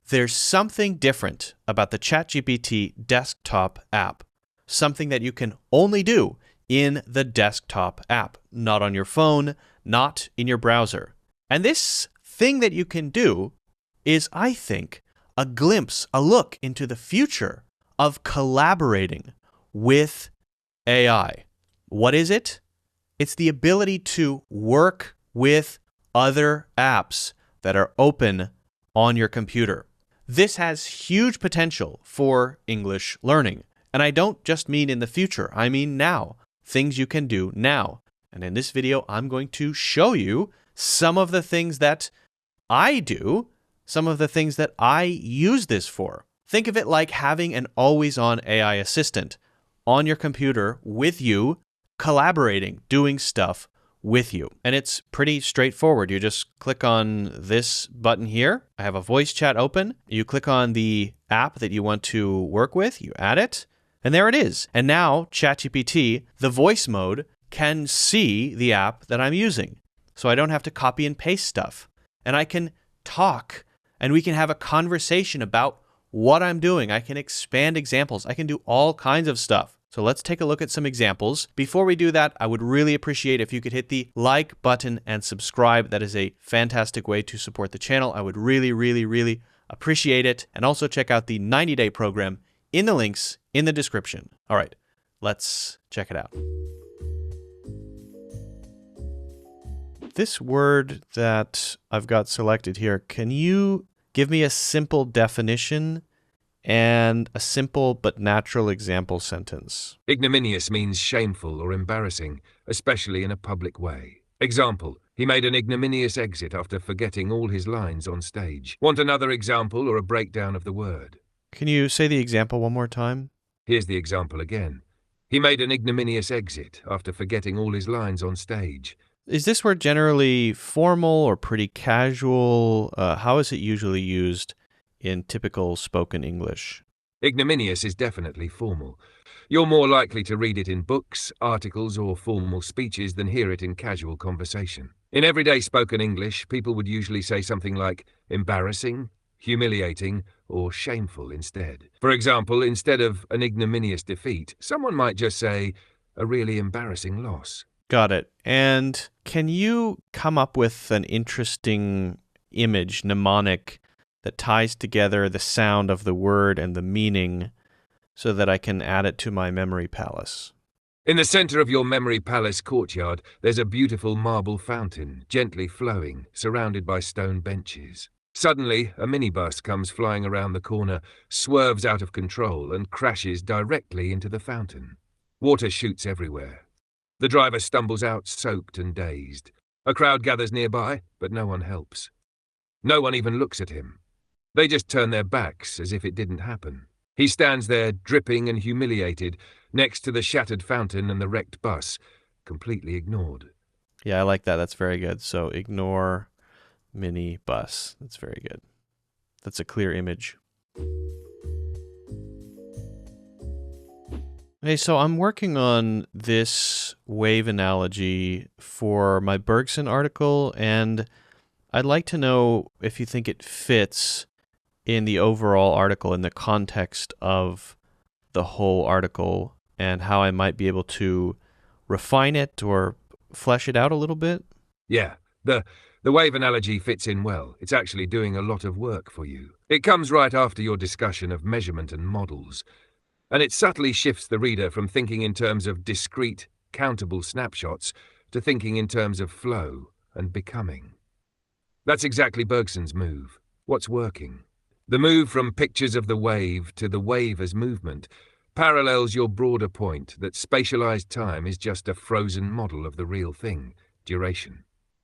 There's something different about the ChatGPT desktop app, something that you can only do in the desktop app, not on your phone, not in your browser. And this thing that you can do is, I think, a glimpse, a look into the future of collaborating with AI. What is it? It's the ability to work with other apps that are open on your computer. This has huge potential for English learning. And I don't just mean in the future, I mean now. Things you can do now. And in this video, I'm going to show you some of the things that I do, some of the things that I use this for. Think of it like having an always-on AI assistant on your computer with you, collaborating, doing stuff with you. And it's pretty straightforward. You just click on this button here. I have a voice chat open. You click on the app that you want to work with. You add it. And there it is. And now ChatGPT, the voice mode, can see the app that I'm using. So I don't have to copy and paste stuff. And I can talk. And we can have a conversation about what I'm doing. I can expand examples. I can do all kinds of stuff. So let's take a look at some examples. Before we do that, I would really appreciate if you could hit the like button and subscribe. That is a fantastic way to support the channel. I would really, really, really appreciate it. And also check out the 90-day program in the links in the description. All right, let's check it out. This word that I've got selected here, can you give me a simple definition and a simple but natural example sentence? Ignominious means shameful or embarrassing, especially in a public way. Example, he made an ignominious exit after forgetting all his lines on stage. Want another example or a breakdown of the word? Can you say the example one more time? Here's the example again. He made an ignominious exit after forgetting all his lines on stage. Is this word generally formal or pretty casual? How is it usually used in typical spoken English? Ignominious is definitely formal. You're more likely to read it in books, articles, or formal speeches than hear it in casual conversation. In everyday spoken English, people would usually say something like embarrassing, humiliating, or shameful instead. For example, instead of an ignominious defeat, someone might just say a really embarrassing loss. Got it. And can you come up with an interesting image, mnemonic, that ties together the sound of the word and the meaning so that I can add it to my memory palace? In the center of your memory palace courtyard, there's a beautiful marble fountain, gently flowing, surrounded by stone benches. Suddenly, a minibus comes flying around the corner, swerves out of control, and crashes directly into the fountain. Water shoots everywhere. The driver stumbles out, soaked and dazed. A crowd gathers nearby, but no one helps. No one even looks at him. They just turn their backs as if it didn't happen. He stands there, dripping and humiliated, next to the shattered fountain and the wrecked bus, completely ignored. Yeah, I like that. That's very good. So ignore mini bus. That's very good. That's a clear image. Hey, so I'm working on this wave analogy for my Bergson article, and I'd like to know if you think it fits in the overall article, in the context of the whole article, and how I might be able to refine it or flesh it out a little bit. Yeah, the wave analogy fits in well. It's actually doing a lot of work for you. It comes right after your discussion of measurement and models. And it subtly shifts the reader from thinking in terms of discrete, countable snapshots to thinking in terms of flow and becoming. That's exactly Bergson's move. What's working? The move from pictures of the wave to the wave as movement parallels your broader point that spatialized time is just a frozen model of the real thing, duration.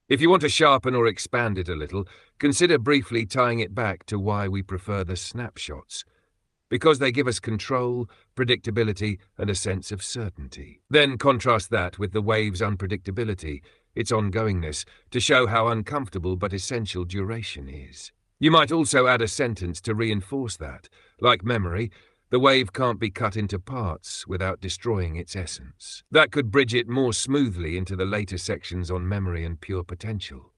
If you want to sharpen or expand it a little, consider briefly tying it back to why we prefer the snapshots. Because they give us control, predictability, and a sense of certainty. Then contrast that with the wave's unpredictability, its ongoingness, to show how uncomfortable but essential duration is. You might also add a sentence to reinforce that. Like memory, the wave can't be cut into parts without destroying its essence. That could bridge it more smoothly into the later sections on memory and pure potential.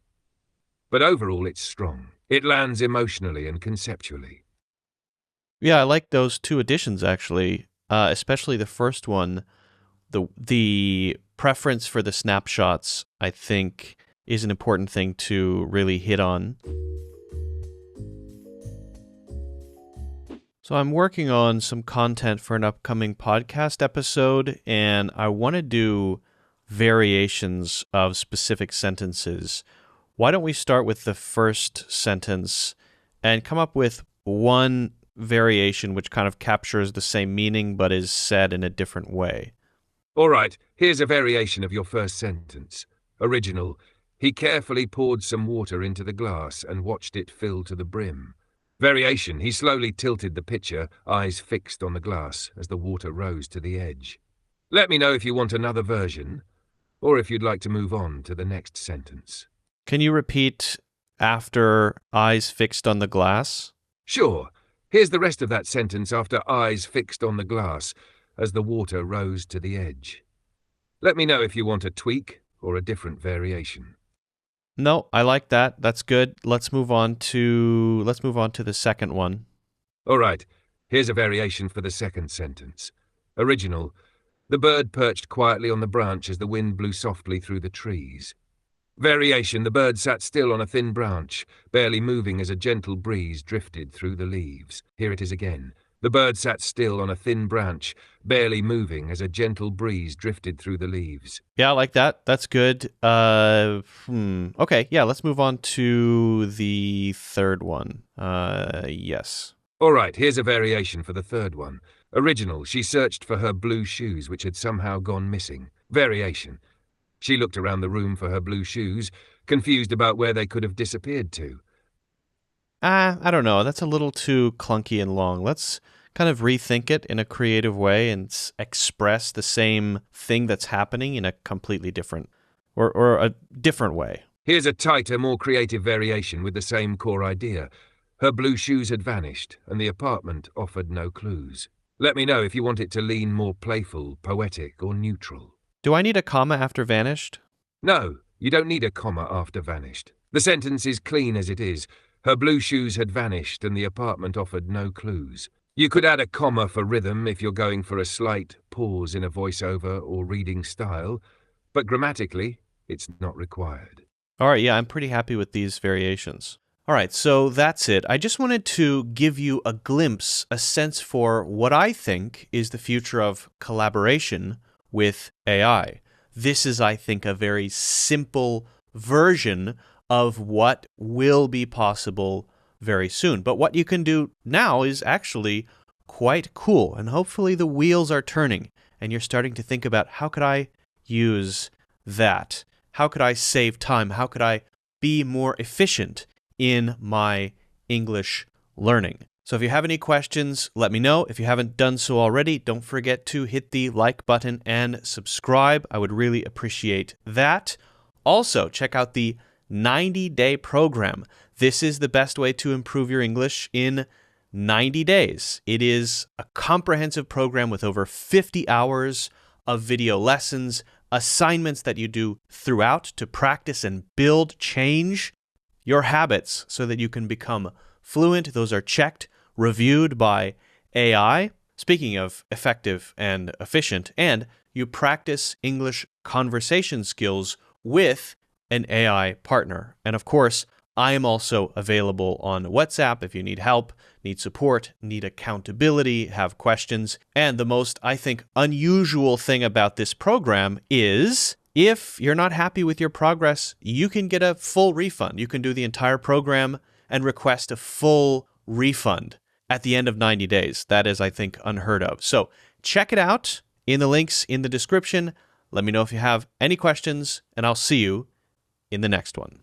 But overall, it's strong. It lands emotionally and conceptually. Yeah, I like those two additions actually, especially the first one. The preference for the snapshots, I think, is an important thing to really hit on. So I'm working on some content for an upcoming podcast episode, and I want to do variations of specific sentences. Why don't we start with the first sentence and come up with one variation which kind of captures the same meaning but is said in a different way? All right, here's a variation of your first sentence. Original: he carefully poured some water into the glass and watched it fill to the brim. Variation: he slowly tilted the pitcher, eyes fixed on the glass, as the water rose to the edge. Let me know if you want another version, or if you'd like to move on to the next sentence. Can you repeat after eyes fixed on the glass? Sure. Here's the rest of that sentence after eyes fixed on the glass, as the water rose to the edge. Let me know if you want a tweak or a different variation. No, I like that. That's good. Let's move on to the second one. All right, here's a variation for the second sentence. Original: the bird perched quietly on the branch as the wind blew softly through the trees. Variation: the bird sat still on a thin branch, barely moving as a gentle breeze drifted through the leaves. Here it is again. The bird sat still on a thin branch, barely moving as a gentle breeze drifted through the leaves. Yeah, I like that. That's good. Okay, yeah, let's move on to the third one. Yes. All right, here's a variation for the third one. Original: she searched for her blue shoes, which had somehow gone missing. Variation: she looked around the room for her blue shoes, confused about where they could have disappeared to. I don't know. That's a little too clunky and long. Let's kind of rethink it in a creative way and express the same thing that's happening in a completely different or a different way. Here's a tighter, more creative variation with the same core idea. Her blue shoes had vanished, and the apartment offered no clues. Let me know if you want it to lean more playful, poetic, or neutral. Do I need a comma after vanished? No, you don't need a comma after vanished. The sentence is clean as it is. Her blue shoes had vanished, and the apartment offered no clues. You could add a comma for rhythm if you're going for a slight pause in a voiceover or reading style, but grammatically, it's not required. All right, yeah, I'm pretty happy with these variations. All right, so that's it. I just wanted to give you a glimpse, a sense for what I think is the future of collaboration with AI. This is, I think, a very simple version of what will be possible very soon. But what you can do now is actually quite cool, and hopefully the wheels are turning, and you're starting to think about, how could I use that? How could I save time? How could I be more efficient in my English learning? So if you have any questions, let me know. If you haven't done so already, don't forget to hit the like button and subscribe. I would really appreciate that. Also, check out the 90-day program. This is the best way to improve your English in 90 days. It is a comprehensive program with over 50 hours of video lessons, assignments that you do throughout to practice and build, change your habits so that you can become fluent. Those are checked, reviewed by AI. Speaking of effective and efficient, and you practice English conversation skills with an AI partner. And of course, I am also available on WhatsApp if you need help, need support, need accountability, have questions. And the most, I think, unusual thing about this program is if you're not happy with your progress, you can get a full refund. You can do the entire program and request a full refund at the end of 90 days. That is, I think, unheard of. So check it out in the links in the description. Let me know if you have any questions, and I'll see you in the next one.